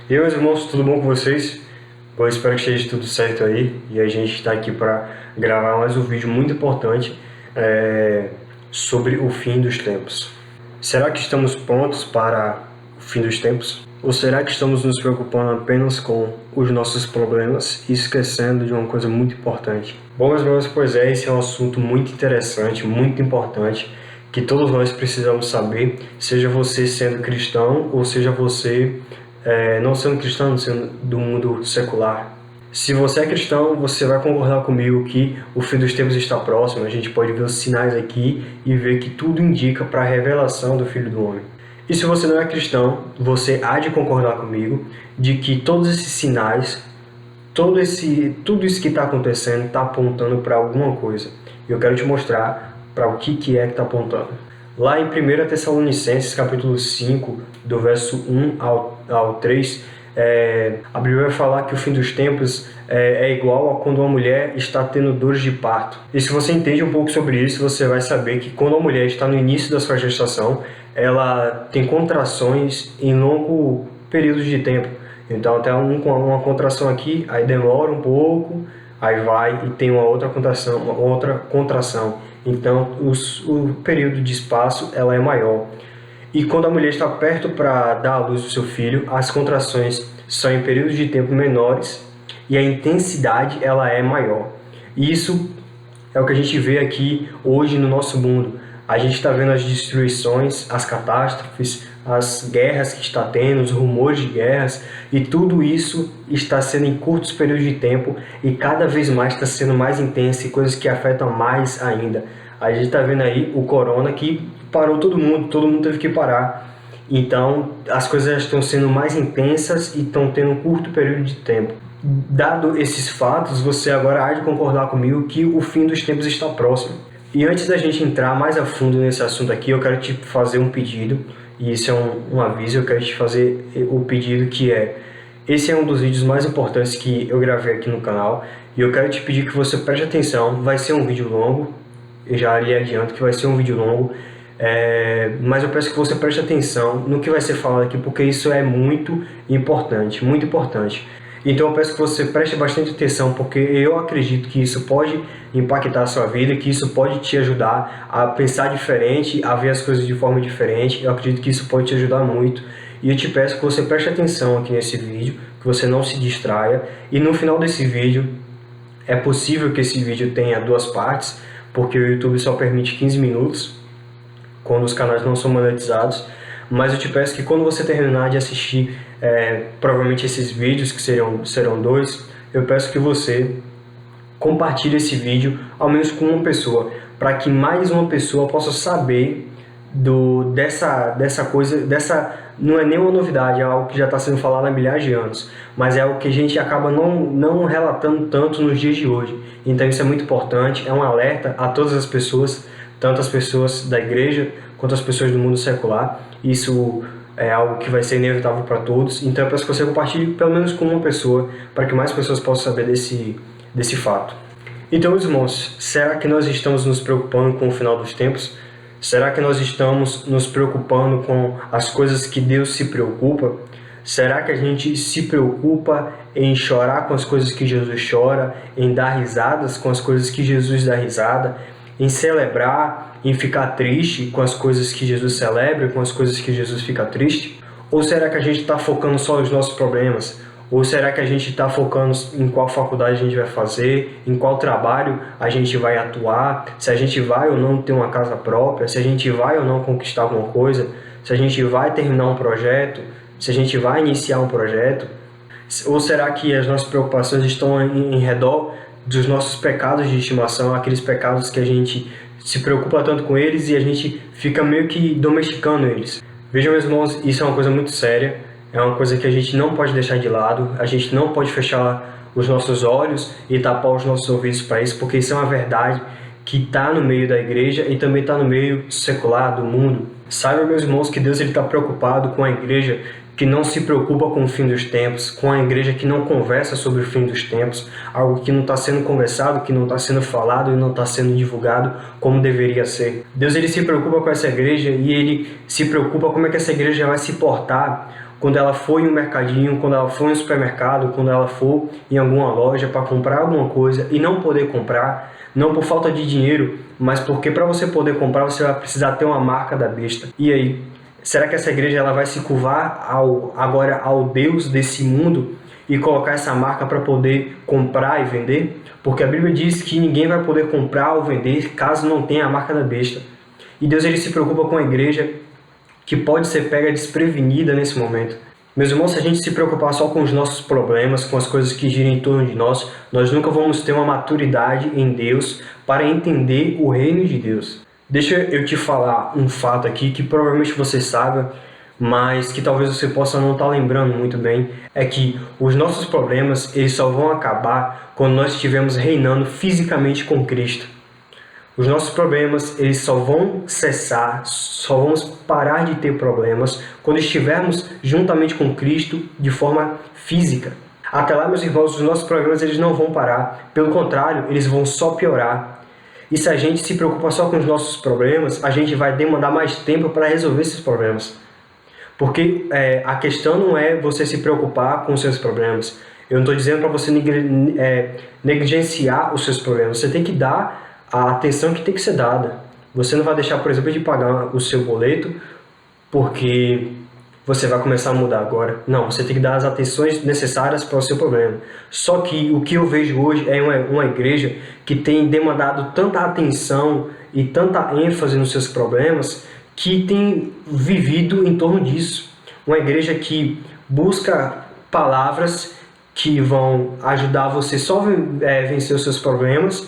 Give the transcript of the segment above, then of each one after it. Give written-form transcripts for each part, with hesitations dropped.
E aí, meus irmãos, tudo bom com vocês? Eu espero que esteja tudo certo aí. E a gente está aqui para gravar mais um vídeo muito importante sobre o fim dos tempos. Será que estamos prontos para o fim dos tempos? Ou será que estamos nos preocupando apenas com os nossos problemas e esquecendo de uma coisa muito importante? Bom, meus irmãos, pois é, esse é um assunto muito interessante, muito importante, que todos nós precisamos saber, seja você sendo cristão ou seja você não sendo cristão, sendo do mundo secular. Se você é cristão, você vai concordar comigo que o fim dos tempos está próximo. A gente pode ver os sinais aqui e ver que tudo indica para a revelação do Filho do Homem. E se você não é cristão, você há de concordar comigo de que todos esses sinais, tudo isso que está acontecendo está apontando para alguma coisa. E eu quero te mostrar para o que é que está apontando. Lá em 1 Tessalonicenses, capítulo 5, do verso 1 ao 3, a Bíblia vai falar que o fim dos tempos é igual a quando uma mulher está tendo dores de parto. E se você entende um pouco sobre isso, você vai saber que quando a mulher está no início da sua gestação, ela tem contrações em longo período de tempo. Então, até uma contração aqui, aí demora um pouco, aí vai e tem uma outra contração. Então, o período de espaço ela é maior. E quando a mulher está perto para dar à luz do seu filho, as contrações são em períodos de tempo menores e a intensidade ela é maior. E isso é o que a gente vê aqui hoje no nosso mundo. A gente está vendo as destruições, as catástrofes, as guerras que está tendo, os rumores de guerras, e tudo isso está sendo em curtos períodos de tempo e cada vez mais está sendo mais intenso e coisas que afetam mais ainda. A gente está vendo aí o corona que parou todo mundo teve que parar. Então as coisas estão sendo mais intensas e estão tendo um curto período de tempo. Dado esses fatos, você agora há de concordar comigo que o fim dos tempos está próximo. E antes da gente entrar mais a fundo nesse assunto aqui, eu quero te fazer um pedido, e isso é um aviso, eu quero te fazer o pedido que esse é um dos vídeos mais importantes que eu gravei aqui no canal, e eu quero te pedir que você preste atenção. Vai ser um vídeo longo, eu já lhe adianto que vai ser um vídeo longo, mas eu peço que você preste atenção no que vai ser falado aqui, porque isso é muito importante, muito importante. Então eu peço que você preste bastante atenção, porque eu acredito que isso pode impactar a sua vida, que isso pode te ajudar a pensar diferente, a ver as coisas de forma diferente. Eu acredito que isso pode te ajudar muito. E eu te peço que você preste atenção aqui nesse vídeo, que você não se distraia. E no final desse vídeo, é possível que esse vídeo tenha duas partes, porque o YouTube só permite 15 minutos, quando os canais não são monetizados. Mas eu te peço que quando você terminar de assistir provavelmente esses vídeos, que serão dois, eu peço que você compartilhe esse vídeo ao menos com uma pessoa, para que mais uma pessoa possa saber dessa coisa, não é nenhuma novidade, é algo que já está sendo falado há milhares de anos, mas é algo que a gente acaba não relatando tanto nos dias de hoje. Então isso é muito importante, é um alerta a todas as pessoas, tanto as pessoas da igreja quanto as pessoas do mundo secular. Isso é algo que vai ser inevitável para todos, então eu peço que você compartilhe pelo menos com uma pessoa, para que mais pessoas possam saber desse fato. Então, meus irmãos, será que nós estamos nos preocupando com o final dos tempos? Será que nós estamos nos preocupando com as coisas que Deus se preocupa? Será que a gente se preocupa em chorar com as coisas que Jesus chora, em dar risadas com as coisas que Jesus dá risada, em celebrar, em ficar triste com as coisas que Jesus celebra, com as coisas que Jesus fica triste? Ou será que a gente está focando só nos nossos problemas? Ou será que a gente está focando em qual faculdade a gente vai fazer, em qual trabalho a gente vai atuar, se a gente vai ou não ter uma casa própria, se a gente vai ou não conquistar alguma coisa, se a gente vai terminar um projeto, se a gente vai iniciar um projeto? Ou será que as nossas preocupações estão em redor dos nossos pecados de estimação, aqueles pecados que a gente se preocupa tanto com eles e a gente fica meio que domesticando eles? Vejam, meus irmãos, isso é uma coisa muito séria, é uma coisa que a gente não pode deixar de lado, a gente não pode fechar os nossos olhos e tapar os nossos ouvidos para isso, porque isso é uma verdade que está no meio da igreja e também está no meio secular, do mundo. Saiba, meus irmãos, que Deus está preocupado com a igreja que não se preocupa com o fim dos tempos, com a igreja que não conversa sobre o fim dos tempos, algo que não está sendo conversado, que não está sendo falado e não está sendo divulgado como deveria ser. Deus ele se preocupa com essa igreja e ele se preocupa como é que essa igreja vai se portar quando ela for em um mercadinho, quando ela for em um supermercado, quando ela for em alguma loja para comprar alguma coisa e não poder comprar, não por falta de dinheiro, mas porque para você poder comprar você vai precisar ter uma marca da besta. E aí, será que essa igreja ela vai se curvar agora ao Deus desse mundo e colocar essa marca para poder comprar e vender? Porque a Bíblia diz que ninguém vai poder comprar ou vender caso não tenha a marca da besta. E Deus ele se preocupa com a igreja que pode ser pega desprevenida nesse momento. Meus irmãos, se a gente se preocupar só com os nossos problemas, com as coisas que giram em torno de nós nunca vamos ter uma maturidade em Deus para entender o reino de Deus. Deixa eu te falar um fato aqui que provavelmente você sabe, mas que talvez você possa não estar lembrando muito bem, é que os nossos problemas eles só vão acabar quando nós estivermos reinando fisicamente com Cristo. Os nossos problemas eles só vão cessar, só vamos parar de ter problemas quando estivermos juntamente com Cristo de forma física. Até lá, meus irmãos, os nossos problemas eles não vão parar, pelo contrário, eles vão só piorar. E se a gente se preocupa só com os nossos problemas, a gente vai demandar mais tempo para resolver esses problemas. Porque a questão não é você se preocupar com os seus problemas. Eu não estou dizendo para você negligenciar os seus problemas. Você tem que dar a atenção que tem que ser dada. Você não vai deixar, por exemplo, de pagar o seu boleto porque você vai começar a mudar agora. Não, você tem que dar as atenções necessárias para o seu problema. Só que o que eu vejo hoje é uma igreja que tem demandado tanta atenção e tanta ênfase nos seus problemas que tem vivido em torno disso. Uma igreja que busca palavras que vão ajudar você só vencer os seus problemas,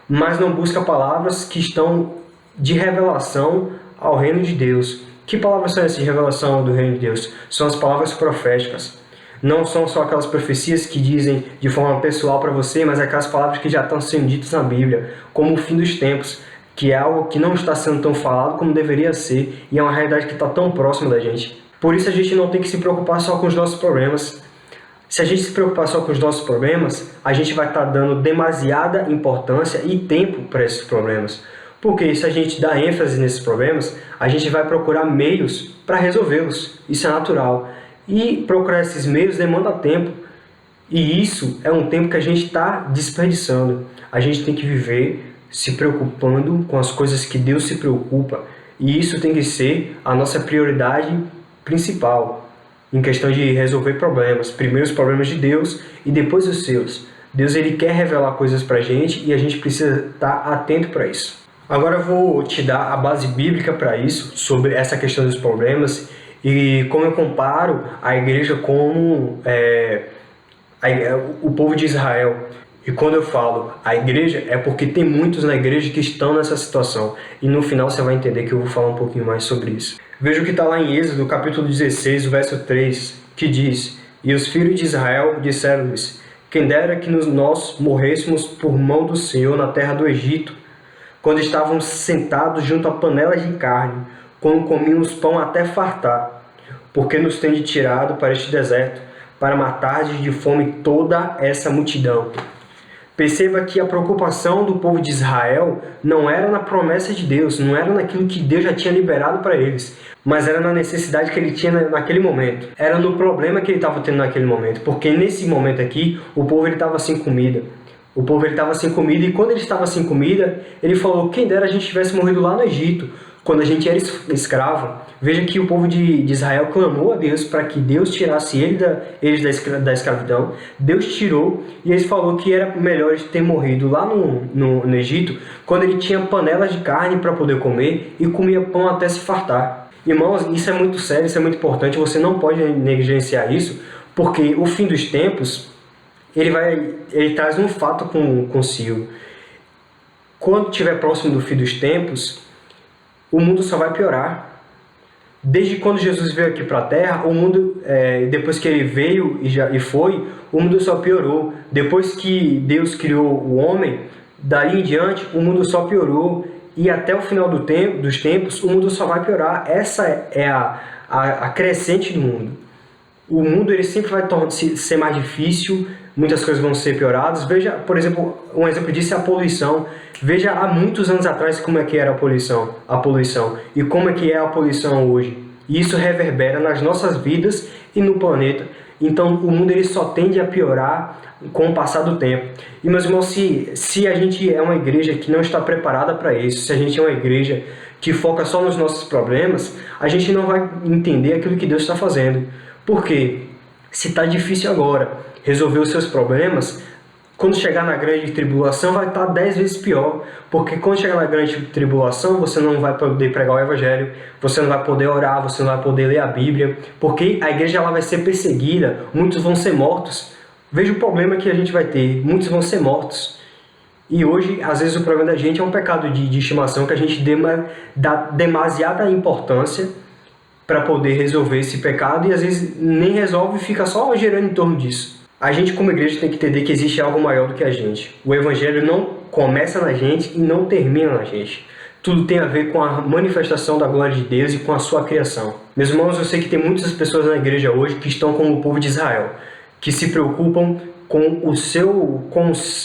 mas não busca palavras que estão de revelação ao reino de Deus. Que palavras são essas de revelação do reino de Deus? São as palavras proféticas. Não são só aquelas profecias que dizem de forma pessoal para você, mas aquelas palavras que já estão sendo ditas na Bíblia, como o fim dos tempos, que é algo que não está sendo tão falado como deveria ser, e é uma realidade que está tão próxima da gente. Por isso a gente não tem que se preocupar só com os nossos problemas. Se a gente se preocupar só com os nossos problemas, a gente vai estar dando demasiada importância e tempo para esses problemas. Porque se a gente dá ênfase nesses problemas, a gente vai procurar meios para resolvê-los. Isso é natural. E procurar esses meios demanda tempo. E isso é um tempo que a gente está desperdiçando. A gente tem que viver se preocupando com as coisas que Deus se preocupa. E isso tem que ser a nossa prioridade principal em questão de resolver problemas. Primeiro os problemas de Deus e depois os seus. Deus ele quer revelar coisas para a gente e a gente precisa estar atento para isso. Agora eu vou te dar a base bíblica para isso, sobre essa questão dos problemas e como eu comparo a igreja como o povo de Israel. E quando eu falo a igreja, é porque tem muitos na igreja que estão nessa situação. E no final você vai entender que eu vou falar um pouquinho mais sobre isso. Veja o que está lá em Êxodo, capítulo 16, verso 3, que diz: E os filhos de Israel disseram-lhes: Quem dera que nós morrêssemos por mão do Senhor na terra do Egito, quando estávamos sentados junto a panelas de carne, quando comíamos pão até fartar, porque nos tende tirado para este deserto, para matar de fome toda essa multidão. Perceba que a preocupação do povo de Israel não era na promessa de Deus, não era naquilo que Deus já tinha liberado para eles, mas era na necessidade que ele tinha naquele momento. Era no problema que ele estava tendo naquele momento, porque nesse momento aqui, o povo estava sem comida. O povo estava sem comida e quando ele estava sem comida, ele falou: quem dera a gente tivesse morrido lá no Egito, quando a gente era escravo. Veja que o povo de Israel clamou a Deus para que Deus tirasse eles da escravidão. Deus tirou e eles falou que era melhor eles ter morrido lá no Egito, quando ele tinha panelas de carne para poder comer e comia pão até se fartar. Irmãos, isso é muito sério, isso é muito importante, você não pode negligenciar isso, porque o fim dos tempos ele traz um fato consigo. Quando estiver próximo do fim dos tempos, o mundo só vai piorar. Desde quando Jesus veio aqui para a Terra, o mundo, depois que ele veio e foi, o mundo só piorou. Depois que Deus criou o homem, daí em diante, o mundo só piorou. E até o final dos tempos, o mundo só vai piorar. Essa é a crescente do mundo. O mundo ele sempre vai ser mais difícil, muitas coisas vão ser pioradas. Veja, por exemplo, um exemplo disso é a poluição. Veja há muitos anos atrás como é que era a poluição e como é que é a poluição hoje. E isso reverbera nas nossas vidas e no planeta. Então o mundo ele só tende a piorar com o passar do tempo. E meus irmãos, se a gente é uma igreja que não está preparada para isso, se a gente é uma igreja que foca só nos nossos problemas, a gente não vai entender aquilo que Deus está fazendo. Por quê? Se está difícil agora resolver os seus problemas, quando chegar na grande tribulação vai estar 10 vezes pior. Porque quando chegar na grande tribulação, você não vai poder pregar o Evangelho, você não vai poder orar, você não vai poder ler a Bíblia, porque a igreja ela vai ser perseguida, muitos vão ser mortos. Veja o problema que a gente vai ter, muitos vão ser mortos. E hoje, às vezes, o problema da gente é um pecado de estimação que a gente dá demasiada importância para poder resolver esse pecado e às vezes nem resolve e fica só girando em torno disso. A gente como igreja tem que entender que existe algo maior do que a gente. O Evangelho não começa na gente e não termina na gente. Tudo tem a ver com a manifestação da glória de Deus e com a sua criação. Meus irmãos, eu sei que tem muitas pessoas na igreja hoje que estão como o povo de Israel, que se preocupam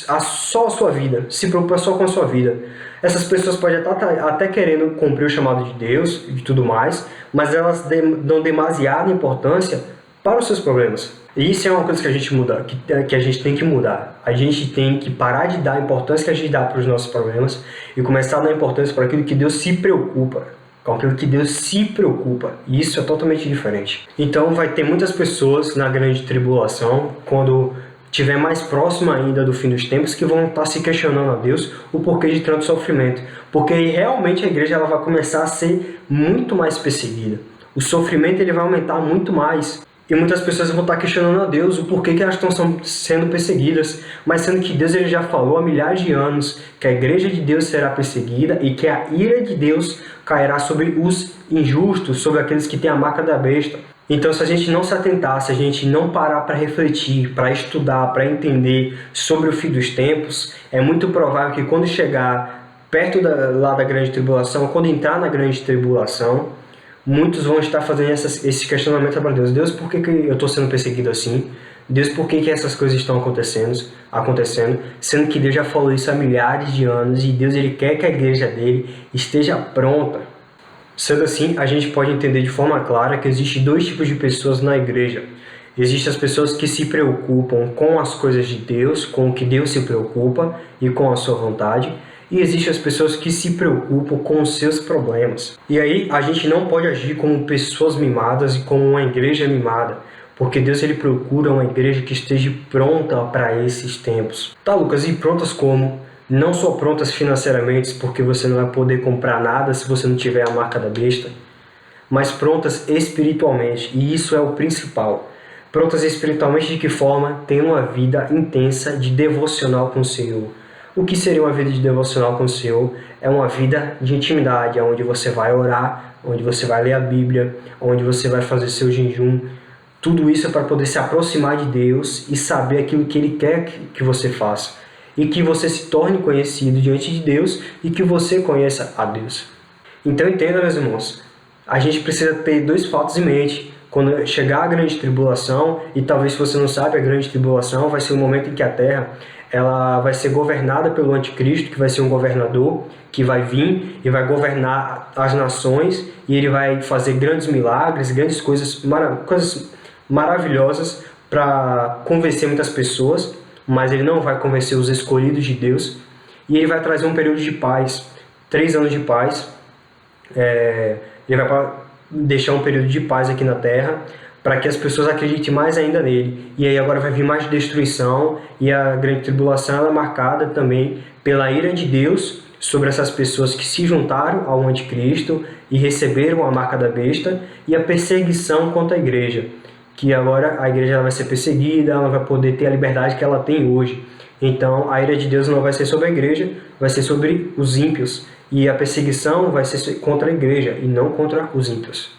só a sua vida, se preocupa só com a sua vida. Essas pessoas podem até querendo cumprir o chamado de Deus e tudo mais, mas elas dão demasiada importância para os seus problemas. E isso é uma coisa que a gente tem que mudar. A gente tem que parar de dar a importância que a gente dá para os nossos problemas e começar a dar importância para aquilo que Deus se preocupa. Com aquilo que Deus se preocupa. E isso é totalmente diferente. Então vai ter muitas pessoas na grande tribulação, quando estiver mais próximo ainda do fim dos tempos, que vão estar se questionando a Deus o porquê de tanto sofrimento. Porque realmente a igreja ela vai começar a ser muito mais perseguida. O sofrimento ele vai aumentar muito mais. E muitas pessoas vão estar questionando a Deus o porquê que elas estão sendo perseguidas, mas sendo que Deus ele já falou há milhares de anos que a igreja de Deus será perseguida e que a ira de Deus cairá sobre os injustos, sobre aqueles que têm a marca da besta. Então, se a gente não se atentar, se a gente não parar para refletir, para estudar, para entender sobre o fim dos tempos, é muito provável que quando chegar perto da grande tribulação, quando entrar na grande tribulação, muitos vão estar fazendo esse questionamento para Deus. Deus, por que eu estou sendo perseguido assim? Deus, por que essas coisas estão acontecendo? Sendo que Deus já falou isso há milhares de anos e Deus ele quer que a igreja dele esteja pronta. Sendo assim, a gente pode entender de forma clara que existem dois tipos de pessoas na igreja. Existem as pessoas que se preocupam com as coisas de Deus, com o que Deus se preocupa e com a sua vontade. E existem as pessoas que se preocupam com os seus problemas. E aí a gente não pode agir como pessoas mimadas e como uma igreja mimada, porque Deus ele procura uma igreja que esteja pronta para esses tempos. Tá, Lucas, e prontas como? Não só prontas financeiramente, porque você não vai poder comprar nada se você não tiver a marca da besta, mas prontas espiritualmente, e isso é o principal. Prontas espiritualmente de que forma? Tendo uma vida intensa de devocional com o Senhor. O que seria uma vida de devocional com o Senhor? É uma vida de intimidade, onde você vai orar, onde você vai ler a Bíblia, onde você vai fazer seu jejum. Tudo isso é para poder se aproximar de Deus e saber aquilo que Ele quer que você faça. E que você se torne conhecido diante de Deus e que você conheça a Deus. Então entenda, meus irmãos, a gente precisa ter dois fatos em mente. Quando chegar a grande tribulação, e talvez se você não sabe, a grande tribulação vai ser o momento em que a Terra ela vai ser governada pelo anticristo, que vai ser um governador que vai vir e vai governar as nações, e ele vai fazer grandes milagres, grandes coisas maravilhosas para convencer muitas pessoas, mas ele não vai convencer os escolhidos de Deus, e ele vai trazer um período de paz, 3 anos de paz. Ele vai deixar um período de paz aqui na Terra, para que as pessoas acreditem mais ainda nele. E aí agora vai vir mais destruição, e a grande tribulação ela é marcada também pela ira de Deus sobre essas pessoas que se juntaram ao anticristo e receberam a marca da besta, e a perseguição contra a igreja, que agora a igreja ela vai ser perseguida, ela não vai poder ter a liberdade que ela tem hoje. Então a ira de Deus não vai ser sobre a igreja, vai ser sobre os ímpios, e a perseguição vai ser contra a igreja e não contra os ímpios.